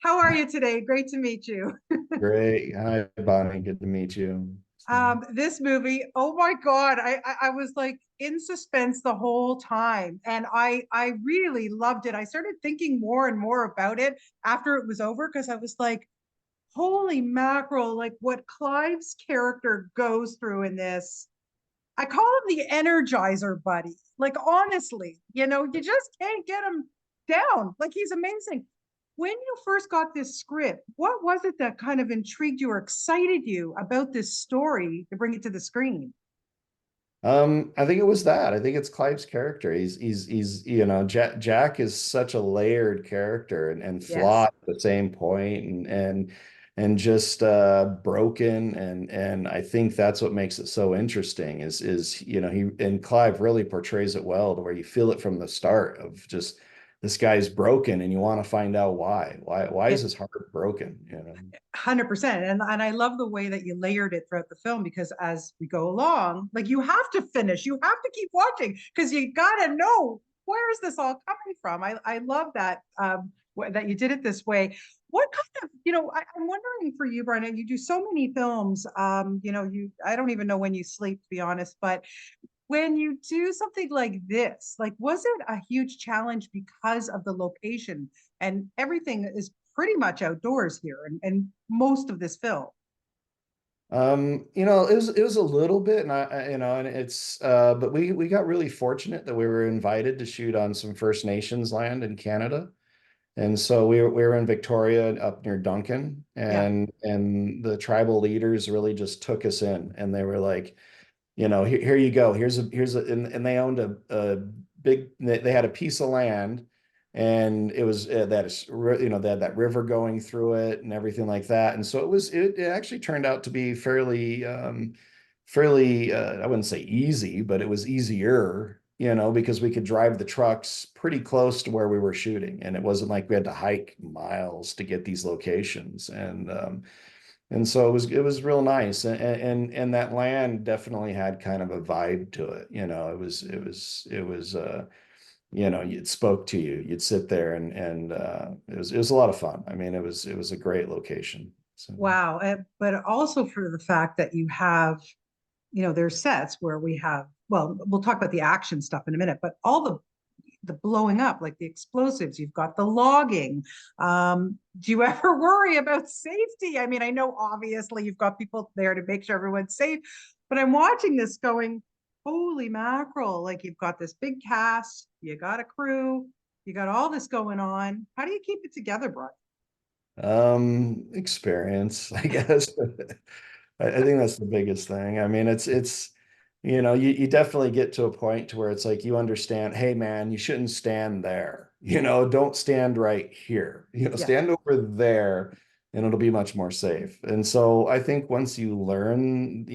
How are you today? Great to meet you. Great. Hi, Bonnie. Good to meet you. This movie, oh my God, I was like in suspense the whole time, and I really loved it. I started thinking more and more about it after it was over because I was like, holy mackerel, like what Clive's character goes through in this. I call him the Energizer Buddy. Like honestly, you just can't get him down. Like he's amazing. When you first got this script, what was it that kind of intrigued you or excited you about this story to bring it to the screen? I think it was that. I think it's Clive's character. Jack is such a layered character and Yes. flawed at the same point and just broken and I think that's what makes it so interesting is he and Clive really portrays it well to where you feel it from the start of just this guy's broken and you want to find out why. Why Yeah, is his heart broken, 100%. And I love the way that you layered it throughout the film because as we go along, like you have to finish, you have to keep watching because you got to know where is this all coming from. I love that that you did it this way. What kind of, I'm wondering for you, Brian, you do so many films. I don't even know when you sleep, to be honest, but when you do something like this, like was it a huge challenge because of the location and everything is pretty much outdoors here and most of this film? it was a little bit, and and it's but we got really fortunate that we were invited to shoot on some First Nations land in Canada. And so we were in Victoria up near Duncan, Yeah. and the tribal leaders really just took us in, and they were like, here you go. And they owned a big, they had a piece of land and it was they had that river going through it and everything like that. And so it actually turned out to be fairly, I wouldn't say easy, but it was easier, because we could drive the trucks pretty close to where we were shooting. And it wasn't like we had to hike miles to get these locations. And so it was real nice, and that land definitely had kind of a vibe to it. It spoke to you. You'd sit there and it was a lot of fun. I mean, it was a great location. So Wow. But also for the fact that you have, there's sets where we have, well, we'll talk about the action stuff in a minute, but all the blowing up, like the explosives, you've got the logging. Do you ever worry about safety? I mean, I know obviously you've got people there to make sure everyone's safe, but I'm watching this going, holy mackerel, like you've got this big cast, you got a crew, you got all this going on. How do you keep it together, Brian? experience, I guess. I think that's the biggest thing. I mean, it's you definitely get to a point to where it's like you understand, hey man, you shouldn't stand there. Don't stand right here. Yeah. Stand over there and it'll be much more safe. And so I think once you learn,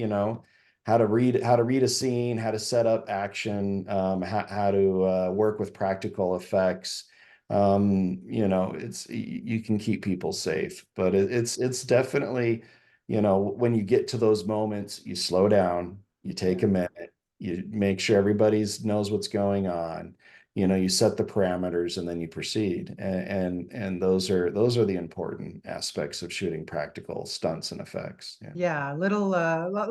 how to read a scene, how to set up action, how to work with practical effects, it's you can keep people safe, but it's definitely, when you get to those moments, you slow down, you take Yeah. a minute, you make sure everybody's knows what's going on, you set the parameters and then you proceed. And those are the important aspects of shooting practical stunts and effects. Yeah. Yeah, a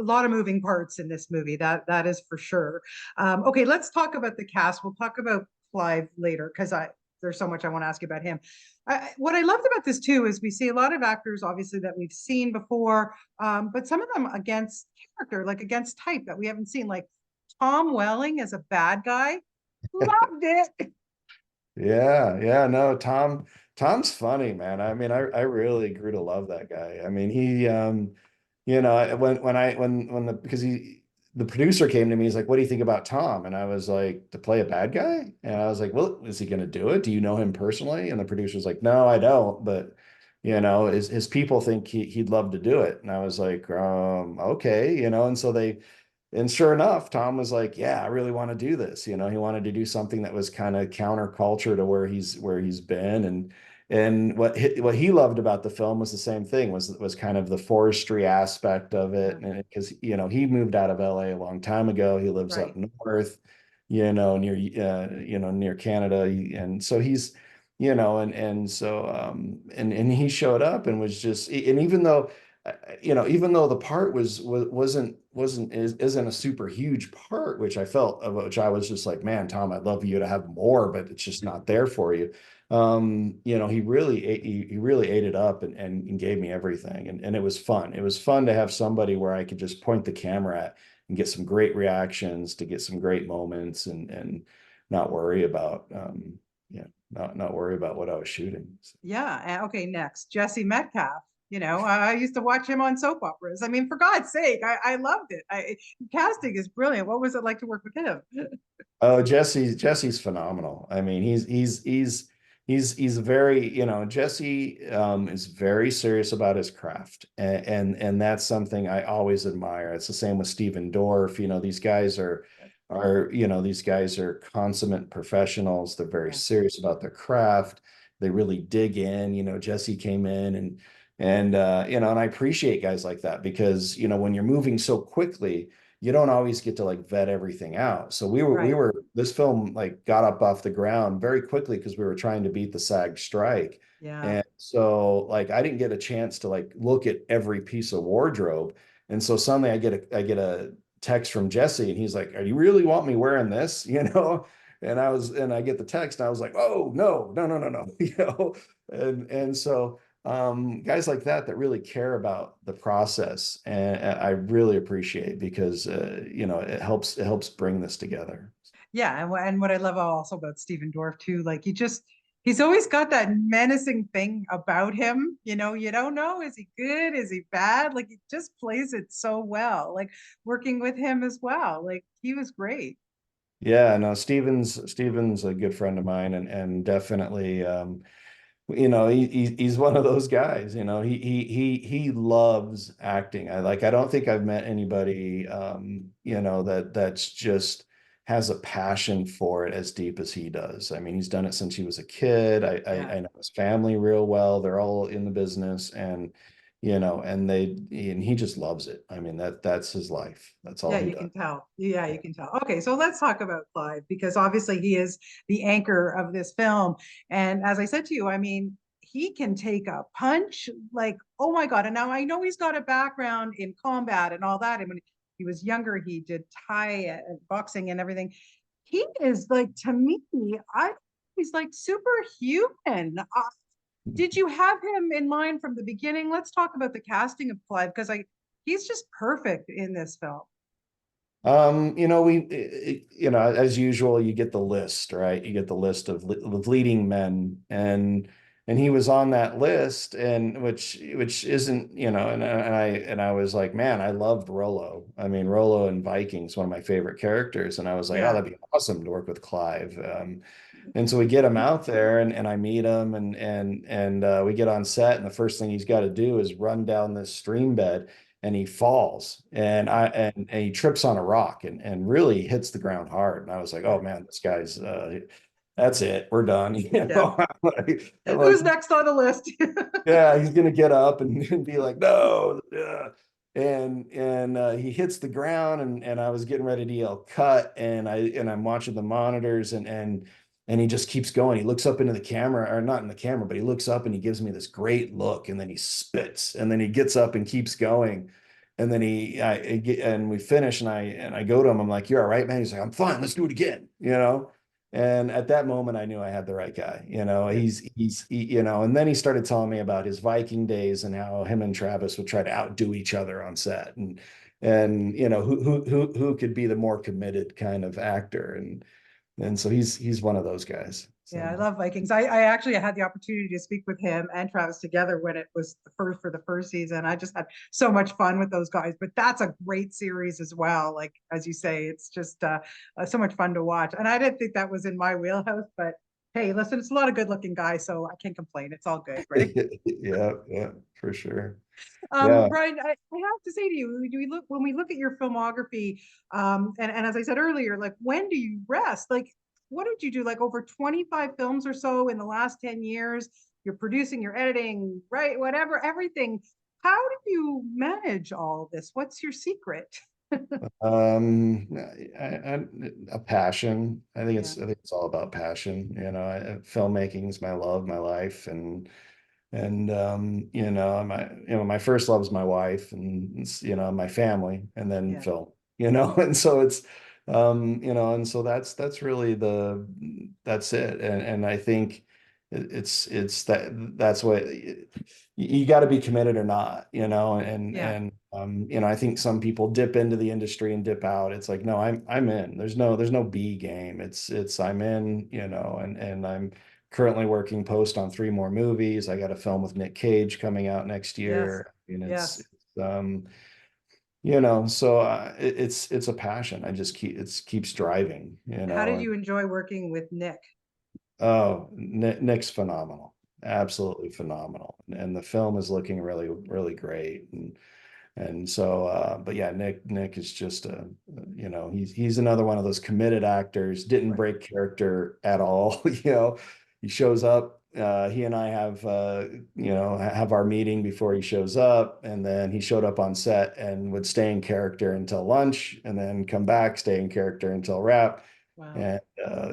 lot of moving parts in this movie. That is for sure. Okay, let's talk about the cast. We'll talk about Clive later because I there's so much I want to ask you about him. What I loved about this too is we see a lot of actors, obviously that we've seen before, but some of them against character, like against type that we haven't seen, like Tom Welling as a bad guy. Loved it. Yeah, no, Tom's funny, man. I mean, I really grew to love that guy. I mean, when the producer came to me, he's like, "What do you think about Tom?" And I was like, "To play a bad guy?" And I was like, "Well, is he going to do it? Do you know him personally?" And the producer's like, "No, I don't, but his people think he'd love to do it." And I was like, okay, and so and sure enough, Tom was like, "Yeah, I really want to do this." He wanted to do something that was kind of counterculture to where he's been, and what he loved about the film was the same thing, was kind of the forestry aspect of it, Yeah, and because he moved out of LA a long time ago, he lives up right. north, near Canada, and so and so and he showed up and was just, and even though even though the part isn't a super huge part, which I felt of, which I was just like, man, Tom, I'd love you to have more, but it's just not there for you. He really ate it up and gave me everything, and it was fun. It was fun to have somebody where I could just point the camera at and get some great reactions, to get some great moments, and not worry about not worry about what I was shooting. Yeah. Okay. Next, Jesse Metcalf. I used to watch him on soap operas. I mean, for God's sake, I loved it. Casting is brilliant. What was it like to work with him? Oh, Jesse's phenomenal. I mean, he's very, Jesse is very serious about his craft, and that's something I always admire. It's the same with Steven Dorff. These guys are consummate professionals. They're very Yeah. serious about their craft. They really dig in. Jesse came in and I appreciate guys like that, because when you're moving so quickly, you don't always get to like vet everything out. So we Right. were this film like got up off the ground very quickly because we were trying to beat the SAG strike. Yeah. And so like I didn't get a chance to like look at every piece of wardrobe. And so suddenly I get a text from Jesse, and he's like, "Are you really want me wearing this?" And I get the text and I was like, "Oh, no, no, no, no, no." And so guys like that really care about the process, and I really appreciate, because it helps bring this together. Yeah. And what I love also about Steven Dorff too, like he's always got that menacing thing about him. You don't know, is he good? Is he bad? Like he just plays it so well. Like working with him as well. Like he was great. Yeah, no, Steven's a good friend of mine, and definitely he's one of those guys. He loves acting. I don't think I've met anybody that's just has a passion for it as deep as he does. I mean, he's done it since he was a kid. Yeah. I know his family real well. They're all in the business, and he just loves it. I mean, that's his life. That's all Yeah, he you does. can tell. Yeah, you can tell. Okay, so let's talk about Clive, because obviously he is the anchor of this film. And as I said to you, I mean, he can take a punch like, oh my God. And now I know he's got a background in combat and all that. And when he was younger, he did Thai boxing and everything. He is like, to me, he's like superhuman. Did you have him in mind from the beginning? Let's talk about the casting of Clive, because he's just perfect in this film. As usual, you get the list, right? You get the list of leading men, and he was on that list, and which isn't, and I was like, man, I loved Rollo. I mean, Rollo in Vikings, one of my favorite characters, and I was like, oh, Yeah. that'd be awesome to work with Clive. And so we get him out there, and I meet him, and we get on set, and the first thing he's got to do is run down this stream bed, and he falls, and he trips on a rock, and really hits the ground hard. And I was like, Yeah. oh man, this guy's that's it, we're done. Yeah. I'm like, Who's next on the list? yeah, he's gonna get up and be like, no. And he hits the ground, and I was getting ready to yell cut, and I'm watching the monitors, and he just keeps going. He looks up into the camera, or not in the camera, but he looks up and he gives me this great look, and then he spits, and then he gets up and keeps going. And then and we finish, and I go to him, I'm like, "You're all right, man?" He's like, "I'm fine, let's do it again." And at that moment, I knew I had the right guy. Yeah. And then he started telling me about his Viking days, and how him and Travis would try to outdo each other on set, and who could be the more committed kind of actor, and so he's one of those guys. Yeah, I So love Vikings. I actually had the opportunity to speak with him and Travis together when it was for the first season. I just had so much fun with those guys. But that's a great series as well. Like as you say, it's just so much fun to watch. And I didn't think that was in my wheelhouse, but hey, listen, it's a lot of good-looking guys, so I can't complain. It's all good, right? yeah, yeah, for sure. Yeah. Brian, I have to say to you, when we look at your filmography, and as I said earlier, like when do you rest? Like, what did you do? Like over 25 films or so in the last 10 years. You're producing, you're editing, right? Whatever, everything. How do you manage all of this? What's your secret? I, a passion. Yeah, I think it's all about passion. Filmmaking is my love, my life, and my first love is my wife, and my family, and then yeah, film. And so it's and so that's really that's it. And I think it's that's what you got to be committed or not, yeah, I think some people dip into the industry and dip out. It's like, no, I'm in. There's no B game. It's I'm in, and I'm currently working post on 3 more movies. I got a film with Nick Cage coming out next yes, year. I mean, yes. so it's a passion. I just keeps driving, How did and you enjoy working with Nick? oh, Nick's phenomenal. Absolutely phenomenal. And the film is looking really, really great. And so, but yeah, Nick is just he's another one of those committed actors, didn't Right. break character at all. He shows up, he and I have our meeting before he shows up, and then he showed up on set and would stay in character until lunch and then come back, stay in character until wrap. Wow. And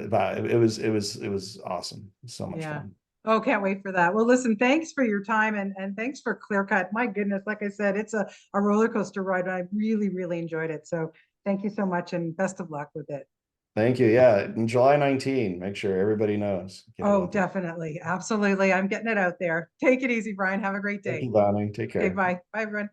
but it was awesome. So much Yeah. fun. Oh, can't wait for that. Well, listen, thanks for your time and thanks for Clear Cut. My goodness, like I said, it's a roller coaster ride. I really, really enjoyed it. So thank you so much and best of luck with it. Thank you. Yeah, in July 19, make sure everybody knows. Get it Oh, out there. definitely. Absolutely. I'm getting it out there. Take it easy, Brian. Have a great Thank day. you, Bonnie. Take Okay, care. bye. Bye, everyone.